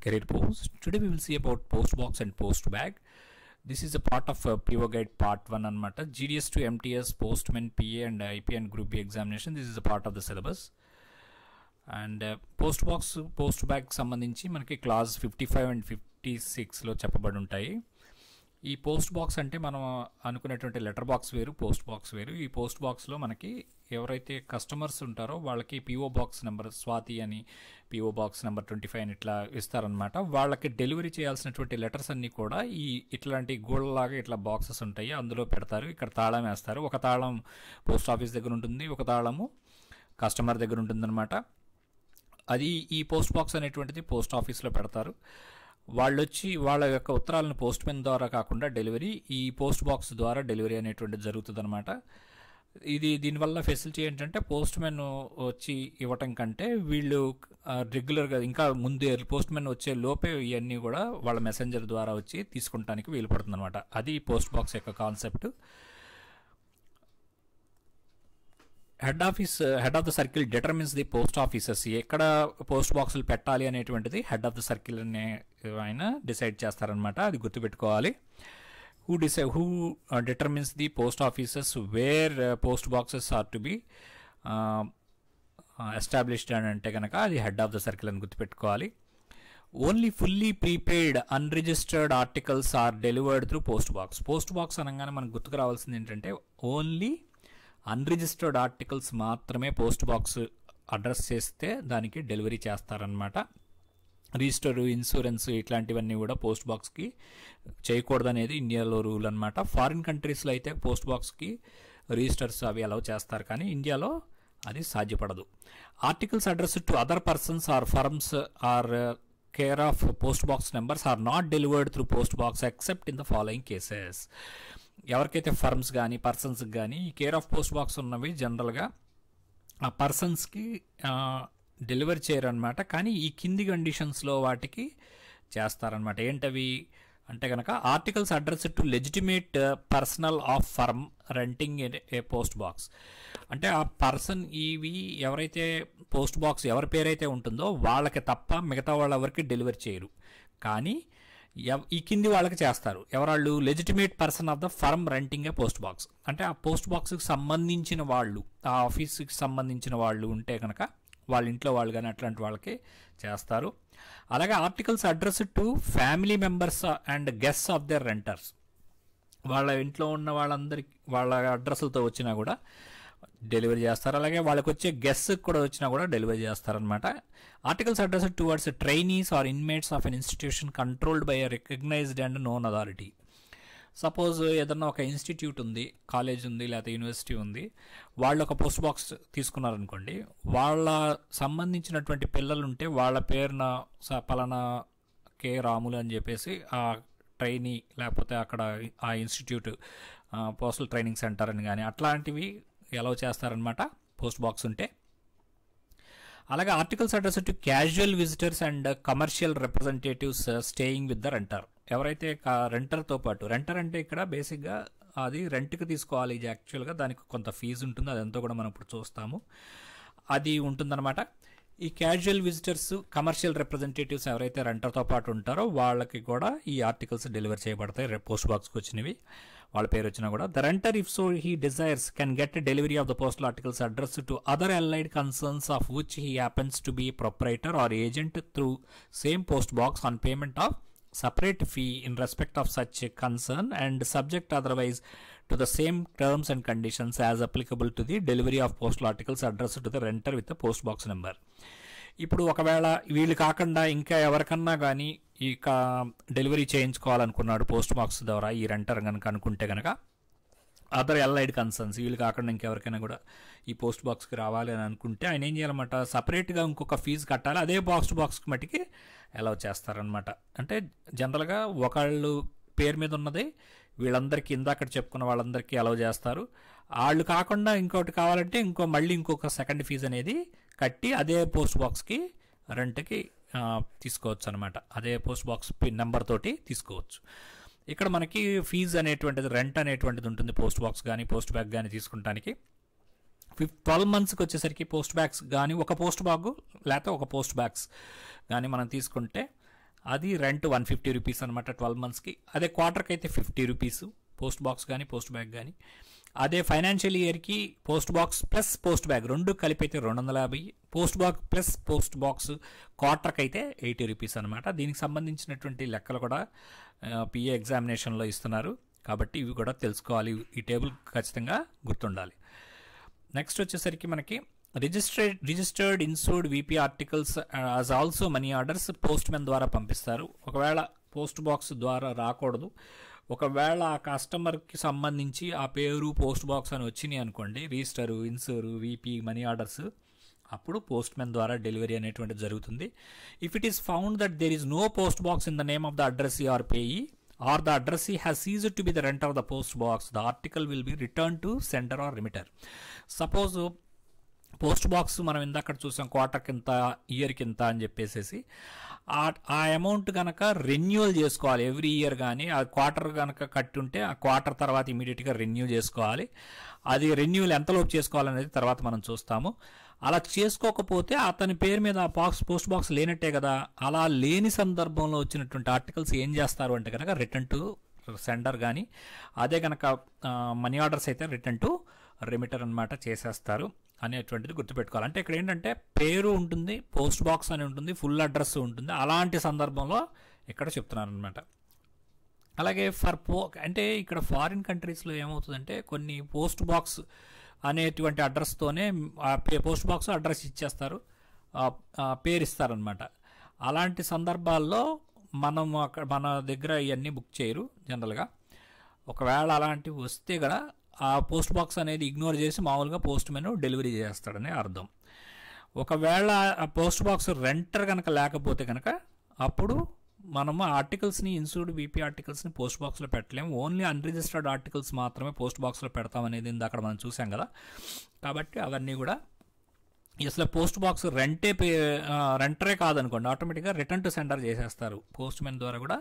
Career Post. Today we will see about Postbox and Postbag. This is a part of PO Guide Part 1 అనమాట. GDS to MTS, Postman, PA and IP and Group B examination. This is a part of the syllabus. And Postbox, Postbag సంబంధించి మనకి class 55 and 56లో చెప్పబడి ఉంటాయి. ఈ post box అంటే మనం అనుకునేటువంటి letter box వేరు, పోస్ట్ బాక్స్ వేరు. ఈ పోస్ట్ బాక్స్లో మనకి ఎవరైతే కస్టమర్స్ ఉంటారో వాళ్ళకి పిఓ బాక్స్ నెంబర్ స్వాతి అని, పిఓ బాక్స్ నెంబర్ 25 అని ఇట్లా ఇస్తారనమాట. వాళ్ళకి డెలివరీ చేయాల్సినటువంటి లెటర్స్ అన్నీ కూడా ఇట్లాంటి గోళ్ళలాగా ఇట్లా బాక్సెస్ ఉంటాయి, అందులో పెడతారు. ఇక్కడ తాళం వేస్తారు. ఒక తాళం పోస్ట్ ఆఫీస్ దగ్గర ఉంటుంది, ఒక తాళము కస్టమర్ దగ్గర ఉంటుందన్నమాట. అది ఈ పోస్ట్ బాక్స్ అనేటువంటిది పోస్ట్ ఆఫీస్లో పెడతారు. వాళ్ళు వచ్చి వాళ్ళ యొక్క ఉత్తరాలను పోస్ట్ మెన్ ద్వారా కాకుండా డెలివరీ ఈ పోస్ట్ బాక్స్ ద్వారా డెలివరీ అనేటువంటిది జరుగుతుంది అనమాట. దీనివల్ల ఫెసిలిటీ ఏంటంటే పోస్ట్ మెన్ వచ్చి ఇవ్వటం కంటే వీళ్ళు రెగ్యులర్గా ఇంకా ముందే పోస్ట్ మెన్ వచ్చే లోపే ఇవన్నీ కూడా వాళ్ళ మెసెంజర్ ద్వారా వచ్చి తీసుకుంటానికి వీలు పడుతుంది అనమాట. అది పోస్ట్ బాక్స్ యొక్క concept. Head of the circle determines the post offices. ఎక్కడ పోస్ట్ బాక్సులు పెట్టాలి అనేటువంటిది హెడ్ ఆఫ్ ద సర్కిల్ అనే ఆయన డిసైడ్ చేస్తారనమాట. అది గుర్తుపెట్టుకోవాలి. Who determines the post offices where post boxes are to be established అని అంటే కనుక అది హెడ్ ఆఫ్ ద సర్కిల్ అని గుర్తుపెట్టుకోవాలి. Only fully prepaid unregistered articles are delivered through post box. Post box అనగానే మనకు గుర్తుకు రావాల్సింది ఏంటంటే ఓన్లీ అన్రిజిస్టర్డ్ ఆర్టికల్స్ మాత్రమే పోస్ట్ బాక్స్ అడ్రస్ చేస్తే దానికి డెలివరీ చేస్తారనమాట. రిజిస్టర్, ఇన్సూరెన్స్ ఇట్లాంటివన్నీ కూడా పోస్ట్ బాక్స్కి చేయకూడదు అనేది ఇండియాలో రూల్ అనమాట. ఫారిన్ కంట్రీస్లో అయితే పోస్ట్ బాక్స్కి రిజిస్టర్స్ అవి అలౌ చేస్తారు, కానీ ఇండియాలో అది సాధ్యపడదు. Articles address to other persons or firms or care of post box numbers are not delivered through post box except in the following cases. ఎవరికైతే ఫర్మ్స్ కానీ పర్సన్స్కి కానీ ఈ కేర్ ఆఫ్ పోస్ట్ బాక్స్ ఉన్నవి జనరల్గా ఆ పర్సన్స్కి డెలివరీ చేయరు అనమాట. కానీ ఈ కింది కండిషన్స్లో వాటికి చేస్తారనమాట. ఏంటవి అంటే కనుక articles address to legitimate personal of firm renting a post box. అంటే ఆ పర్సన్ ఇవి ఎవరైతే పోస్ట్ బాక్స్ ఎవరి పేరైతే ఉంటుందో వాళ్ళకి తప్ప మిగతా వాళ్ళ ఎవరికి డెలివరీ చేయరు, కానీ ఈ కింది వాళ్ళకి చేస్తారు. ఎవరాళ్ళు legitimate person of the firm renting a post box. అంటే ఆ పోస్ట్ బాక్స్కి సంబంధించిన వాళ్ళు, ఆ ఆఫీస్కి సంబంధించిన వాళ్ళు ఉంటే కనుక వాళ్ళ ఇంట్లో వాళ్ళు కానీ అట్లాంటి వాళ్ళకి చేస్తారు. అలాగే articles address to family members and guests of their renters. వాళ్ళ ఇంట్లో ఉన్న వాళ్ళందరికి వాళ్ళ అడ్రస్లతో వచ్చినా కూడా డెలివరీ చేస్తారు. అలాగే వాళ్ళకి వచ్చే గెస్ట్కి కూడా వచ్చినా కూడా డెలివరీ చేస్తారనమాట. Articles address towards trainees or inmates of an institution controlled by a recognized and known authority. Suppose ఏదన్నా ఒక ఇన్స్టిట్యూట్ ఉంది, కాలేజ్ ఉంది, లేకపోతే యూనివర్సిటీ ఉంది, వాళ్ళు ఒక పోస్ట్ బాక్స్ తీసుకున్నారనుకోండి, వాళ్ళ సంబంధించినటువంటి పిల్లలు ఉంటే వాళ్ళ పేరున పలానా కే రాములు అని చెప్పేసి ఆ ట్రైనీ లేకపోతే అక్కడ ఆ ఇన్స్టిట్యూట్ పోస్టల్ ట్రైనింగ్ సెంటర్ అని కానీ అట్లాంటివి ఎలా చేస్తారనమాట పోస్ట్ బాక్స్ ఉంటే. అలాగే articles address to casual visitors and commercial representatives staying with the renter. ఎవరైతే రెంటర్తో పాటు, రెంటర్ అంటే ఇక్కడ బేసిక్గా అది రెంట్కి తీసుకోవాలి, ఇది యాక్చువల్గా దానికి కొంత ఫీజు ఉంటుంది, అదంతా కూడా మనం ఇప్పుడు చూస్తాము, అది ఉంటుందన్నమాట. ఈ క్యాజువల్ విజిటర్స్, కమర్షియల్ రిప్రజెంటేటివ్స్ ఎవరైతే రెంటర్తో పాటు ఉంటారో వాళ్ళకి కూడా ఈ ఆర్టికల్స్ డెలివర్ చేయబడతాయి. పోస్ట్ బాక్స్కి వచ్చినవి వాళ్ళ పేరు వచ్చినా కూడా. The renter if so he desires can get delivery of the postal articles address to other allied concerns of which he happens to be proprietor or agent through same post box on payment of separate fee in respect of such a concern and subject otherwise to the same terms and conditions as applicable to the delivery of postal articles addressed to the renter with the post box number. ఇప్పుడు ఒకవేళ వీళ్ళు కాకుండా ఇంకా ఎవరికన్నా కానీ ఈ delivery చేయించుకోవాలనుకున్నాడు post box ద్వారా ఈ రెంటర్ కనుక అనుకుంటే కనుక అదర్ allied కన్సర్న్స్, వీళ్ళు కాకుండా ఇంకెవరికైనా కూడా ఈ పోస్ట్ బాక్స్కి రావాలి అని అనుకుంటే ఆయన ఏం చేయాలన్నమాట, సపరేట్గా ఇంకొక ఫీజు కట్టాలి. అదే పోస్ట్ బాక్స్కి మటుకి అలౌ చేస్తారనమాట. అంటే జనరల్గా ఒకళ్ళు పేరు మీద ఉన్నది వీళ్ళందరికీ ఇందాక చెప్పుకున్న వాళ్ళందరికీ అలౌ చేస్తారు. వాళ్ళు కాకుండా ఇంకోటి కావాలంటే మళ్ళీ ఇంకొక సెకండ్ ఫీజు అనేది కట్టి అదే పోస్ట్ బాక్స్కి రెంట్కి తీసుకోవచ్చు అనమాట. అదే పోస్ట్ బాక్స్ నెంబర్ తోటి తీసుకోవచ్చు. ఇక్కడ మనకి ఫీజు అనేటువంటిది, రెంట్ అనేటువంటిది ఉంటుంది పోస్ట్ బాక్స్ కానీ పోస్ట్ బ్యాగ్ కానీ తీసుకుంటానికి. 12 monthsకి వచ్చేసరికి పోస్ట్ బ్యాగ్స్ కానీ ఒక పోస్ట్ బ్యాగ్ లేకపోతే ఒక పోస్ట్ బ్యాగ్స్ కానీ మనం తీసుకుంటే అది రెంట్ 150 రూపీస్ అనమాట 12 మంత్స్కి. అదే క్వార్టర్కి అయితే 50 రూపీస్ పోస్ట్ బాక్స్ కానీ పోస్ట్ బ్యాగ్ కానీ. అదే ఫైనాన్షియల్ ఇయర్కి post box plus post bag రెండు కలిపి అయితే 250, post box plus post box క్వార్టర్కి అయితే 80 రూపీస్ అనమాట. దీనికి సంబంధించినటువంటి లెక్కలు కూడా పిఏ ఎగ్జామినేషన్లో ఇస్తున్నారు కాబట్టి ఇవి కూడా తెలుసుకోవాలి. ఈ టేబుల్ ఖచ్చితంగా గుర్తుండాలి. నెక్స్ట్ వచ్చేసరికి మనకి registered insured VP articles as also money orders post men ద్వారా పంపిస్తారు. ఒకవేళ పోస్ట్ బాక్స్ ద్వారా రాకూడదు, ఒకవేళ ఆ కస్టమర్కి సంబంధించి ఆ పేరు పోస్ట్ బాక్స్ అని వచ్చినాయి అనుకోండి, register, insure, VP, money orders, అప్పుడు పోస్ట్ మెన్ ద్వారా డెలివరీ అనేటువంటిది జరుగుతుంది. If it is found that there is no post box in the name of the addressee or payee or the addressee has ceased to be the renter of the post box, the article will be returned to sender or remitter. Suppose post box మనం ఇందాక చూసాం క్వార్టర్కి ఇంత, ఇయర్కి ఇంత అని చెప్పేసి ఆ amount కనుక రెన్యూవల్ చేసుకోవాలి ఎవ్రీ ఇయర్. కానీ ఆ క్వార్టర్ కనుక కట్టుంటే ఆ క్వార్టర్ తర్వాత ఇమీడియట్గా రెన్యూ చేసుకోవాలి. అది రెన్యూవల్ ఎంతలోపు చేసుకోవాలనేది తర్వాత మనం చూస్తాము. అలా చేసుకోకపోతే అతని పేరు మీద పోస్ట్ బాక్స్ లేనట్టే కదా. అలా లేని సందర్భంలో వచ్చినటువంటి ఆర్టికల్స్ ఏం చేస్తారు అంటే కనుక రిటర్న్ టు సెండర్, కానీ అదే కనుక మనీ ఆర్డర్స్ అయితే రిటర్న్ టు రెమిటర్ అనమాట చేసేస్తారు అనేటువంటిది గుర్తుపెట్టుకోవాలి. అంటే ఇక్కడ ఏంటంటే పేరు ఉంటుంది, పోస్ట్ బాక్స్ అని ఉంటుంది, ఫుల్ అడ్రస్ ఉంటుంది. అలాంటి సందర్భంలో ఇక్కడ చెప్తున్నాను అనమాట. అలాగే అంటే ఇక్కడ ఫారిన్ కంట్రీస్లో ఏమవుతుందంటే కొన్ని పోస్ట్ బాక్స్ అనేటువంటి అడ్రస్తోనే పోస్ట్ బాక్స్ అడ్రస్ ఇచ్చేస్తారు, పేరు ఇస్తారనమాట. అలాంటి సందర్భాల్లో మనం మన దగ్గర ఇవన్నీ బుక్ చేయరు జనరల్గా. ఒకవేళ అలాంటివి వస్తే కూడా ఆ పోస్ట్ బాక్స్ అనేది ఇగ్నోర్ చేసి మామూలుగా పోస్ట్ మెన్ డెలివరీ చేస్తాడని అర్థం. ఒకవేళ ఆ పోస్ట్ బాక్స్ రెంటర్ కనుక లేకపోతే కనుక అప్పుడు మనము ఆర్టికల్స్ని, ఇన్సూర్డ్ వీపీ ఆర్టికల్స్ని పోస్ట్ బాక్స్లో పెట్టలేము. ఓన్లీ అన్రిజిస్టర్డ్ ఆర్టికల్స్ మాత్రమే పోస్ట్ బాక్స్లో పెడతామనేది అక్కడ మనం చూసాం కదా. కాబట్టి అవన్నీ కూడా అసలు పోస్ట్ బాక్స్ రెంటరే కాదనుకోండి, ఆటోమేటిక్గా రిటర్న్ టు సెండర్ చేసేస్తారు. పోస్ట్ మెన్ ద్వారా కూడా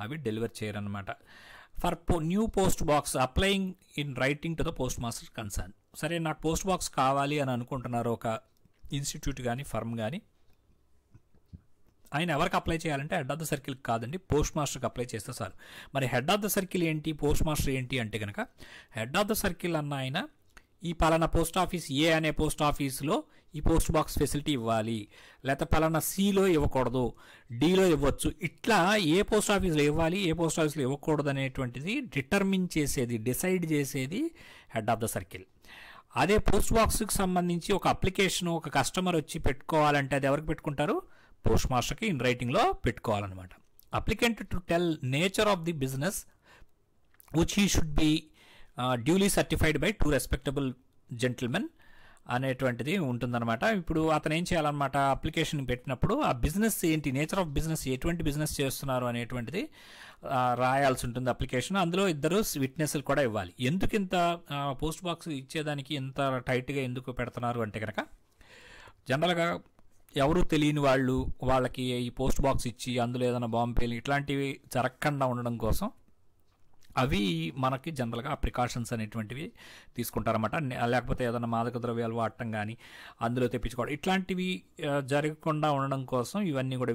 అవి డెలివర్ చేయరనమాట. For new post box applying in writing to the post master concern. సరే, నాకు పోస్ట్ బాక్స్ కావాలి అని అనుకుంటున్నారు ఒక ఇన్స్టిట్యూట్ కానీ ఫర్మ్ కానీ, ఆయన ఎవరికి అప్లై చేయాలంటే హెడ్ ఆఫ్ ద సర్కిల్కి కాదండి, పోస్ట్ మాస్టర్కి అప్లై చేస్తే సార్. మరి హెడ్ ఆఫ్ ద సర్కిల్ ఏంటి, పోస్ట్ మాస్టర్ ఏంటి అంటే కనుక, హెడ్ ఆఫ్ ద సర్కిల్ అన్న ఆయన ఈ పలానా పోస్ట్ ఆఫీస్ ఏ అనే పోస్ట్ ఆఫీస్లో ఈ పోస్ట్ బాక్స్ ఫెసిలిటీ ఇవ్వాలి, లేకపోతే పలానా సిలో ఇవ్వకూడదు, డిలో ఇవ్వచ్చు, ఇట్లా ఏ పోస్ట్ ఆఫీస్లో ఇవ్వాలి, ఏ పోస్ట్ ఆఫీస్లో ఇవ్వకూడదు అనేటువంటిది డిసైడ్ చేసేది హెడ్ ఆఫ్ ద సర్కిల్. అదే పోస్ట్ బాక్స్కి సంబంధించి ఒక అప్లికేషన్ ఒక కస్టమర్ వచ్చి పెట్టుకోవాలంటే అది ఎవరికి పెట్టుకుంటారు, పోస్ట్ మాస్టర్కి ఇన్ రైటింగ్లో పెట్టుకోవాలన్నమాట. Applicant to tell nature of the business which he should be duly certified by 2 respectable gentlemen అనేటువంటిది ఉంటుందన్నమాట. ఇప్పుడు అతను ఏం చేయాలన్నమాట, అప్లికేషన్ పెట్టినప్పుడు ఆ బిజినెస్ ఏంటి, నేచర్ ఆఫ్ బిజినెస్, ఎటువంటి బిజినెస్ చేస్తున్నారు అనేటువంటిది రాయాల్సి ఉంటుంది అప్లికేషన్. అందులో 2 విట్నెస్లు కూడా ఇవ్వాలి. ఎందుకు ఇంత పోస్ట్ బాక్స్ ఇచ్చేదానికి ఇంత టైట్గా ఎందుకు పెడుతున్నారు అంటే కనుక, జనరల్గా ఎవరు తెలియని వాళ్ళకి ఈ పోస్ట్ బాక్స్ ఇచ్చి అందులో ఏదైనా బాంబు పేలి ఇట్లాంటివి జరగకుండా ఉండడం కోసం అవి మనకి జనరల్గా ప్రికాషన్స్ అనేటువంటివి తీసుకుంటారన్నమాట. లేకపోతే ఏదైనా మాదక ద్రవ్యాలు వాడటం కానీ అందులో తెప్పించుకోవడం ఇట్లాంటివి జరగకుండా ఉండడం కోసం ఇవన్నీ కూడా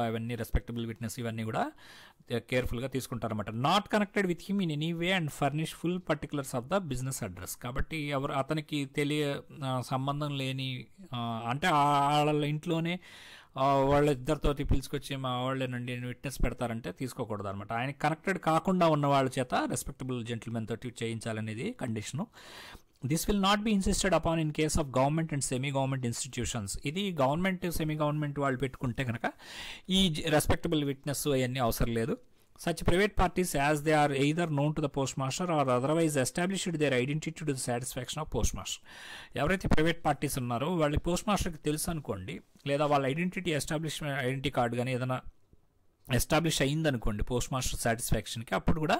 అవన్నీ రెస్పెక్టబుల్ విట్నెస్ ఇవన్నీ కూడా కేర్ఫుల్గా తీసుకుంటారన్నమాట. Not connected with him in any way and furnish full particulars of the business address. కాబట్టి అతనికి సంబంధం లేని, అంటే వాళ్ళ ఇంట్లోనే వాళ్ళిద్దరితో పిలుచుకొచ్చి మా వాళ్ళేనండి విట్నెస్ పెడతారంటే తీసుకోకూడదు అనమాట. ఆయన కనెక్టెడ్ కాకుండా ఉన్న వాళ్ళ చేత రెస్పెక్టబుల్ జెంటిల్మెన్ తోటి చేయించాలనేది condition. This will not be insisted upon in case of government and semi government institutions. ఇది గవర్నమెంట్ సెమీ గవర్నమెంట్ వాళ్ళు పెట్టుకుంటే కనుక ఈ రెస్పెక్టబుల్ విట్నెస్ అవన్నీ అవసరం లేదు. Such private parties, as they are either known to the postmaster or otherwise established their identity to the satisfaction of postmaster. ఎవరైతే private parties ఉన్నారో వాళ్ళకి పోస్ట్ మాస్టర్కి తెలుసు అనుకోండి, లేదా వాళ్ళ ఐడెంటిటీ కార్డు కానీ ఏదైనా ఎస్టాబ్లిష్ అయిందనుకోండి పోస్ట్ మాస్టర్ సాటిస్ఫాక్షన్కి, అప్పుడు కూడా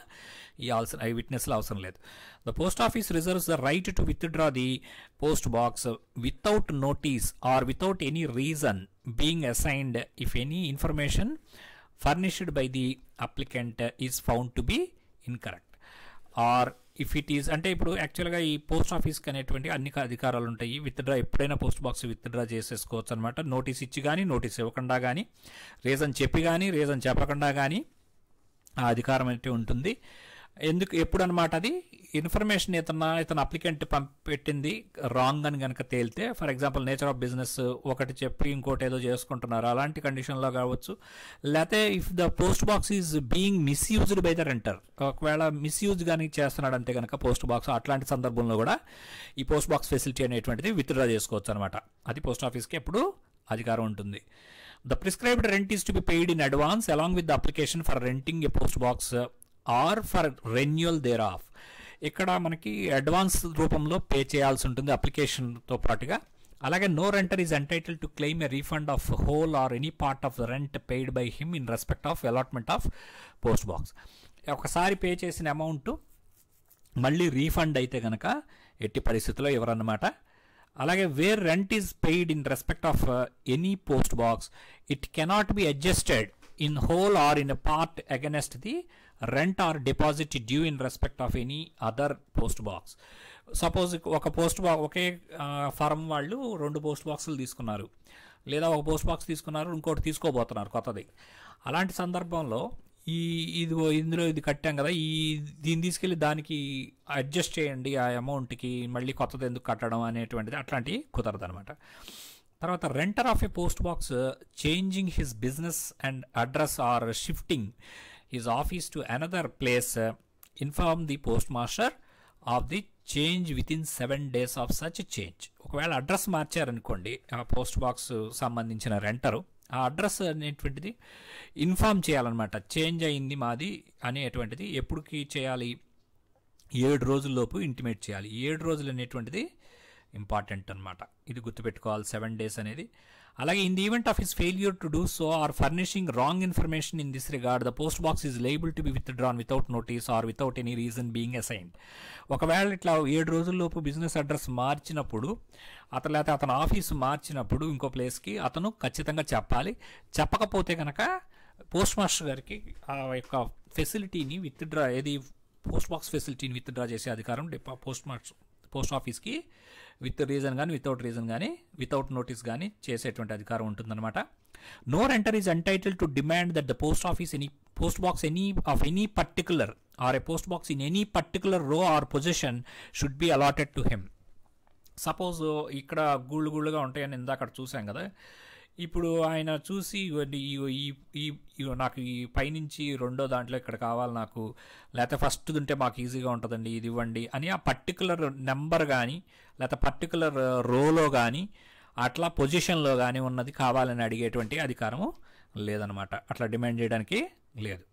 ఈ విట్నెస్లు అవసరం లేదు. The post office reserves the right to withdraw the post box without notice or without any reason being assigned if any information furnished by the applicant is found to be incorrect or if it is అంటే ఇప్పుడు యాక్చువల్గా ఈ post ఆఫీస్కి అనేటువంటి అన్ని అధికారాలు ఉంటాయి. Withdraw ఎప్పుడైనా పోస్ట్ బాక్స్ విత్డ్రా చేసేసుకోవచ్చు అనమాట. నోటీస్ ఇచ్చి కానీ, నోటీస్ ఇవ్వకుండా కానీ, రీజన్ చెప్పి కానీ, రీజన్ చెప్పకుండా కానీ ఆ అధికారం అయితే ఉంటుంది. ఎప్పుడు అనమాట అది ఇన్ఫర్మేషన్ ఇతను అప్లికెంట్ పెట్టింది రాంగ్ అని కనుక తేలితే, for example nature of business ఒకటి చెప్పి ఇంకోటి ఏదో చేసుకుంటున్నారు అలాంటి కండిషన్లో కావచ్చు. లేకపోతే if the post box is being misused by the renter, ఒకవేళ మిస్యూజ్ కానీ చేస్తున్నాడు అంటే కనుక పోస్ట్ బాక్స్, అట్లాంటి సందర్భంలో కూడా ఈ పోస్ట్ బాక్స్ ఫెసిలిటీ అనేటువంటిది విత్డ్రా చేసుకోవచ్చు అనమాట. అది పోస్ట్ ఆఫీస్కి ఎప్పుడు అధికారం ఉంటుంది. The prescribed rent is to be paid in advance along with the application for renting a post box or for renewal thereof. ఇక్కడ మనకి అడ్వాన్స్ రూపంలో పే చేయాల్సి ఉంటుంది అప్లికేషన్తో పాటుగా. అలాగే no renter is entitle to claim a refund of whole or any part of the rent paid by him in respect of allotment of post box. ఒకసారి pay చేసిన అమౌంట్ మళ్ళీ రీఫండ్ అయితే కనుక ఎట్టి పరిస్థితుల్లో ఎవరన్నమాట. అలాగే where rent is paid in respect of any post box, it cannot be adjusted in whole or in a part against the rent or deposit due in respect of any other post box. Suppose ఒక post box ఒకే form వాళ్ళు 2 post బాక్సులు తీసుకున్నారు, లేదా ఒక post box తీసుకున్నారు, ఇంకోటి తీసుకోబోతున్నారు కొత్తది. అలాంటి సందర్భంలో ఇందులో ఇది కట్టాం కదా, దీన్ని తీసుకెళ్ళి దానికి అడ్జస్ట్ చేయండి ఆ అమౌంట్కి, మళ్ళీ కొత్తది ఎందుకు కట్టడం అనేటువంటిది అట్లాంటివి కుదరదు అనమాట. తర్వాత renter of a post box changing his business and address or shifting his office to another place inform the post master of the change within 7 days of such change. ఒకవేళ అడ్రస్ మార్చారనుకోండి ఆ post box సంబంధించిన రెంటరు, ఆ address అనేటువంటిది inform చేయాలన్నమాట. Change అయింది మాది అనేటువంటిది ఎప్పటికి చేయాలి, 7 రోజుల్లోపు ఇంటిమేట్ చేయాలి. 7 రోజులు అనేటువంటిది ఇంపార్టెంట్ అనమాట, ఇది గుర్తుపెట్టుకోవాలి 7 days అనేది. అలాగే in the event of his failure to do so or furnishing wrong information in this regard the post box is liable to be withdrawn without notice or without any reason being assigned. ఒకవేళ ఇట్లా 7 రోజుల్లోపు business address మార్చినప్పుడు లేకపోతే అతను office మార్చినప్పుడు ఇంకో ప్లేస్కి అతను ఖచ్చితంగా చెప్పాలి. చెప్పకపోతే కనుక పోస్ట్ మాస్టర్ గారికి ఆ యొక్క ఫెసిలిటీని విత్డ్రా, ఏది పోస్ట్ బాక్స్ ఫెసిలిటీని విత్డ్రా చేసే అధికారం పోస్ట్ ఆఫీస్కి విత్ రీజన్ కానీ, వితౌట్ రీజన్ కానీ, వితౌట్ నోటీస్ కానీ చేసేటువంటి అధికారం ఉంటుందన్నమాట. No renter is entitle to demand that the post box any particular or a post box in any particular row or position should be allotted to him. Suppose ఇక్కడ గుళ్ళుగా ఉంటాయని ఇందాక చూసాం కదా, ఇప్పుడు ఆయన చూసి నాకు ఈ పైనుంచి 2వ దాంట్లో ఇక్కడ కావాలి నాకు, లేకపోతే ఫస్ట్ ఉంటే మాకు ఈజీగా ఉంటుందండి ఇది ఇవ్వండి అని ఆ పర్టికులర్ నెంబర్ కానీ, లేకపోతే పర్టికులర్ రోలో కానీ, అట్లా పొజిషన్లో కానీ ఉన్నది కావాలని అడిగేటువంటి అధికారము లేదనమాట. అట్లా డిమాండ్ చేయడానికి లేదు,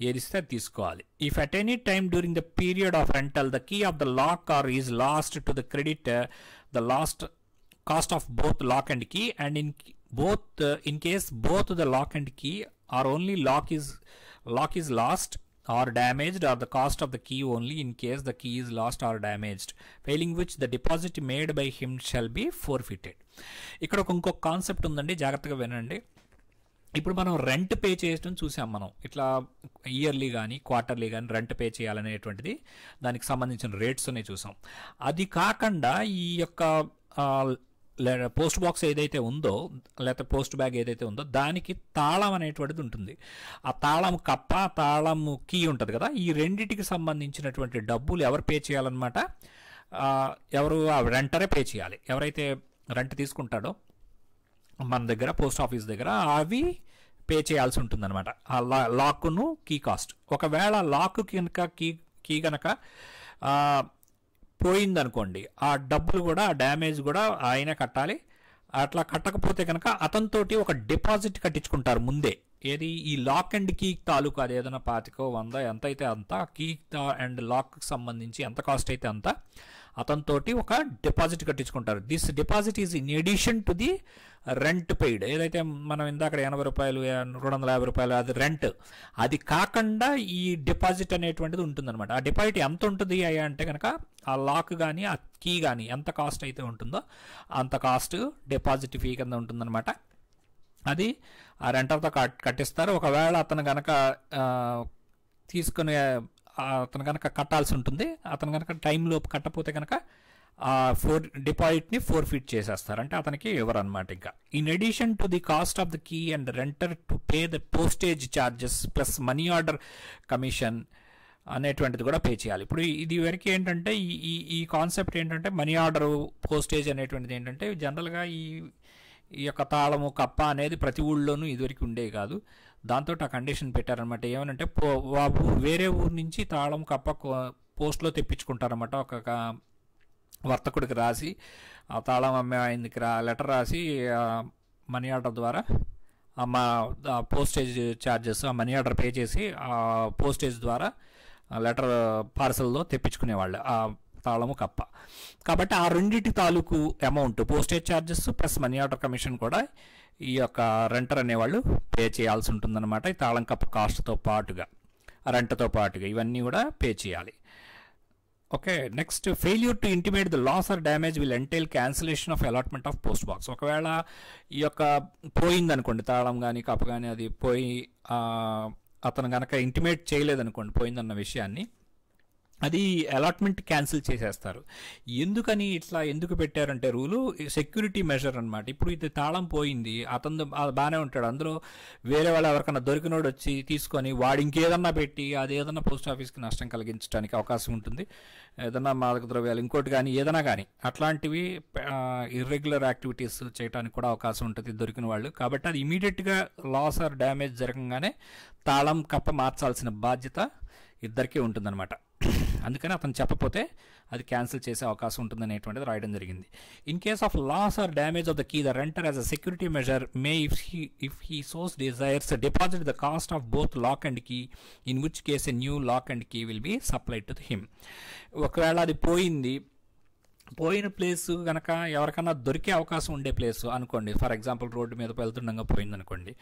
ఏదిస్తే అది తీసుకోవాలి. If at any time during the period of rental the key of the lock or is lost to the credit the lost cost of both lock and key and in case both the lock and key or only lock is lost or damaged or the cost of the key only in case the key is lost or damaged, failing which the deposit made by him shall be forfeited. ఇక్కడ ఇంకొక concept ఉందండి, జాగ్రత్తగా వినండి. ఇప్పుడు మనం rent pay చేయడం చూసాం, మనం ఇట్లా ఇయర్లీ కానీ క్వార్టర్లీ కానీ రెంట్ పే చేయాలనేటువంటిది దానికి సంబంధించిన రేట్స్ అనే చూసాం. అది కాకుండా ఈ యొక్క పోస్ట్ బాక్స్ ఏదైతే ఉందో, లేకపోతే పోస్ట్ బ్యాగ్ ఏదైతే ఉందో దానికి తాళం అనేటువంటిది ఉంటుంది. ఆ తాళం కప్ప, తాళం కీ ఉంటుంది కదా, ఈ రెండింటికి సంబంధించినటువంటి డబ్బులు ఎవరు పే చేయాలన్నమాట, ఎవరు రెంటరే పే చేయాలి. ఎవరైతే రెంట్ తీసుకుంటాడో మన దగ్గర పోస్ట్ ఆఫీస్ దగ్గర అవి పే చేయాల్సి ఉంటుందన్నమాట, ఆ లాక్ను కీ కాస్ట్. ఒకవేళ లాక్ కనుక కీ కనుక పోయిందనుకోండి, ఆ డబ్బులు కూడా, ఆ డ్యామేజ్ కూడా ఆయనే కట్టాలి. అట్లా కట్టకపోతే కనుక అతనితోటి ఒక డిపాజిట్ కట్టించుకుంటారు ముందే. ఏది ఈ లాక్ అండ్ కీ తాలూకు, అది ఏదైనా 25 100 ఎంత అయితే అంత, కీ అండ్ లాక్కి సంబంధించి ఎంత కాస్ట్ అయితే అంత అతనితోటి ఒక డిపాజిట్ కట్టించుకుంటారు. This deposit is in addition to the rent paid. ఏదైతే మనం ఇందాక 80 రూపాయలు 250 రూపాయలు అది రెంట్, అది కాకుండా ఈ డిపాజిట్ అనేటువంటిది ఉంటుందన్నమాట. ఆ డిపాజిట్ ఎంత ఉంటుంది అంటే కనుక ఆ లాక్ కానీ ఆ కీ కానీ ఎంత కాస్ట్ అయితే ఉంటుందో అంత కాస్ట్ డిపాజిట్ ఫీ కింద ఉంటుందన్నమాట. అది ఆ రెంటర్తో కట్టిస్తారు. ఒకవేళ అతను కనుక తీసుకునే అతను కనుక కట్టాల్సి ఉంటుంది. అతను కనుక టైంలోపు కట్టపోతే కనుక డిపాజిట్ని ఫోర్ఫిట్ చేసేస్తారు, అంటే అతనికి ఇవ్వరు అనమాట. ఇంకా in addition to the cost of the key and renter to pay the postage charges plus money order commission అనేటువంటిది కూడా పే చేయాలి. ఇప్పుడు ఇది వరకు ఏంటంటే ఈ కాన్సెప్ట్ ఏంటంటే మనీ ఆర్డర్ పోస్టేజ్ అనేటువంటిది ఏంటంటే జనరల్గా ఈ యొక్క తాళము కప్ప అనేది ప్రతి ఊళ్ళోనూ ఇదివరకు ఉండేవి కాదు. దాంతో ఆ కండిషన్ పెట్టారనమాట. ఏమనంటే వేరే ఊరు నుంచి తాళం కప్ప పోస్ట్లో తెప్పించుకుంటారనమాట. ఒక వర్తకుడికి రాసి ఆ తాళం అమ్మే ఆయనకి లెటర్ రాసి మనీ ఆర్డర్ ద్వారా పోస్టేజ్ ఛార్జెస్ ఆ మనీ ఆర్డర్ పే చేసి ఆ పోస్టేజ్ ద్వారా లెటర్ పార్సల్లో తెప్పించుకునేవాళ్ళు ఆ తాళము కప్ప. కాబట్టి ఆ రెండింటి తాలూకు amount postage charges plus money order commission కూడా ఈ యొక్క రెంటర్ అనేవాళ్ళు పే చేయాల్సి ఉంటుందన్నమాట. ఈ తాళం కప్ప కాస్ట్తో పాటుగా రెంట్తో పాటుగా ఇవన్నీ కూడా పే చేయాలి. Okay, next failure to intimate the loss or damage will entail cancellation of allotment of post box. ఒకవేళ ఈ యొక్క పోయిందనుకోండి తాళం కానీ కప్ప కానీ, అది పోయి అతను కనుక ఇంటిమేట్ చేయలేదనుకోండి పోయిందన్న విషయాన్ని, అది అలాట్మెంట్ క్యాన్సిల్ చేసేస్తారు. ఎందుకు పెట్టారంటే రూలు సెక్యూరిటీ మెజర్ అనమాట. ఇప్పుడు ఇది తాళం పోయింది, అతను బాగానే ఉంటాడు, అందులో వేరే వాళ్ళు ఎవరికైనా దొరికినోడు వచ్చి తీసుకొని వాడు ఇంకేదన్నా పెట్టి అది ఏదన్నా పోస్ట్ ఆఫీస్కి నష్టం కలిగించడానికి అవకాశం ఉంటుంది. ఏదన్నా మాదక ద్రవ్యాలు ఇంకోటి కానీ ఏదైనా కానీ అట్లాంటివి ఇర్రెగ్యులర్ యాక్టివిటీస్ చేయడానికి కూడా అవకాశం ఉంటుంది దొరికిన వాళ్ళు. కాబట్టి అది ఇమీడియట్గా లాస్ ఆర్ డ్యామేజ్ జరగంగానే తాళం కప్ప మార్చాల్సిన బాధ్యత ఇద్దరికీ ఉంటుందన్నమాట. అందుకని అతను చెప్పపోతే అది క్యాన్సిల్ చేసే అవకాశం ఉంటుందనేటువంటిది రాయడం జరిగింది. In case of loss or damage of the key the renter as a security measure may if he so desires deposit the cost of both lock and key, in which case a new lock and key will be supplied to him. ఒకవేళ అది పోయిన place కనుక ఎవరికైనా దొరికే అవకాశం ఉండే place అనుకోండి, for example road మీద వెళ్తుండగా పోయిందనుకోండి,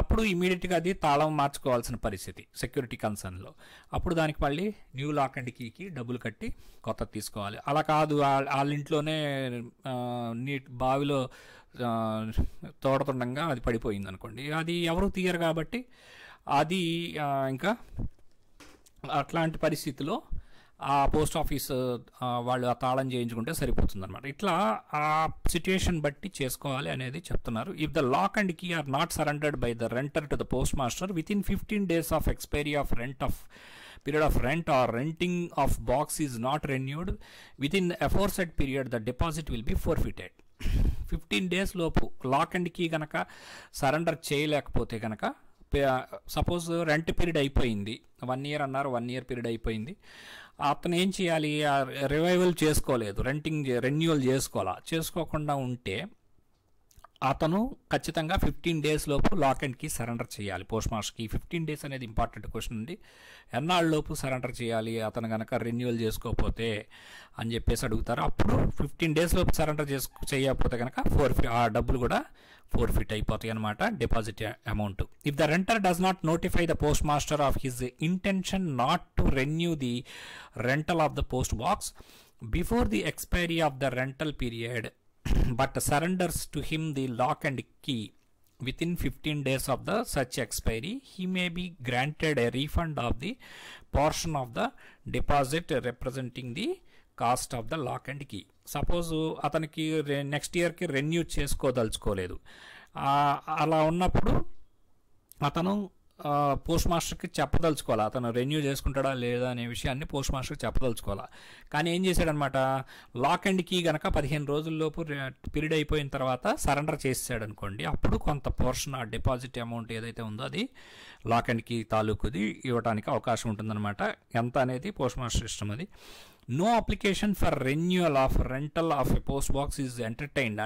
అప్పుడు ఇమీడియట్గా అది తాళం మార్చుకోవాల్సిన పరిస్థితి సెక్యూరిటీ కన్సర్న్లో. అప్పుడు దానికి మళ్ళీ న్యూ లాక్ అండ్ కీకి డబ్బులు కట్టి కొత్తది తీసుకోవాలి. అలా కాదు, వాళ్ళ ఇంట్లోనే బావిలో తోడుతుండగా అది పడిపోయింది అనుకోండి, అది ఎవరు తీయరు కాబట్టి అది ఇంకా అట్లాంటి పరిస్థితిలో ఆ పోస్ట్ ఆఫీస్ వాళ్ళు ఆ తాళం చేయించుకుంటే సరిపోతుంది అనమాట. ఇట్లా ఆ సిచ్యుయేషన్ బట్టి చేసుకోవాలి అనేది చెప్తున్నారు. If the lock and key are not surrendered by the renter to the post master within 15 days of expiry of period of rent or renting of box is not renewed within the aforesaid period, the deposit will be forfeited. 15 days లోపు lock and key కనుక surrender చేయలేకపోతే కనుక, suppose rent period అయిపోయింది, 1 year అన్నారు, 1 year period అయిపోయింది, అతను ఏం చేయాలి, రివైవల్ చేసుకోలేదు, రెన్యూవల్ చేసుకోకుండా ఉంటే అతను ఖచ్చితంగా 15 days లోపు లాక్ అండ్ కీ సరెండర్ చేయాలి పోస్ట్ మాస్టర్కి. 15 days అనేది ఇంపార్టెంట్ క్వశ్చన్ ఉంది. ఎన్నాళ్ళలోపు సరెండర్ చేయాలి అతను కనుక రెన్యూవల్ చేసుకోకపోతే అని చెప్పేసి అడుగుతారు. అప్పుడు 15 days లోపు సరెండర్ చేయకపోతే కనుక ఆ డబ్బులు కూడా ఫోర్ఫిట్ అయిపోతాయి అనమాట, deposit amount. If the renter does not notify the post master of his intention not to renew the rental of the post box before the expiry of the rental period but surrenders to him the lock and key within 15 days of the such expiry, he may be granted a refund of the portion of the deposit representing the cost of the lock and key. Suppose అతనికి next ఇయర్కి renew చేసుకోదలుచుకోలేదు, అలా ఉన్నప్పుడు అతను post మాస్టర్కి చెప్పదలుచుకోవాలి, అతను renew చేసుకుంటాడా లేదా అనే విషయాన్ని పోస్ట్ మాస్టర్కి చెప్పదలుచుకోవాలి. కానీ ఏం చేశాడనమాట, లాక్ అండ్ కీ కనుక 15 రోజుల్లోపు పీరియడ్ అయిపోయిన తర్వాత సరెండర్ చేసాడు అనుకోండి, అప్పుడు కొంత పోర్షన్ ఆ డిపాజిట్ అమౌంట్ ఏదైతే ఉందో అది లాక్ అండ్ కీ తాలూకుది ఇవ్వడానికి అవకాశం ఉంటుందన్నమాట. ఎంత అనేది పోస్ట్ మాస్టర్ ఇష్టం అది. No application for renewal of rental of a post box is entertained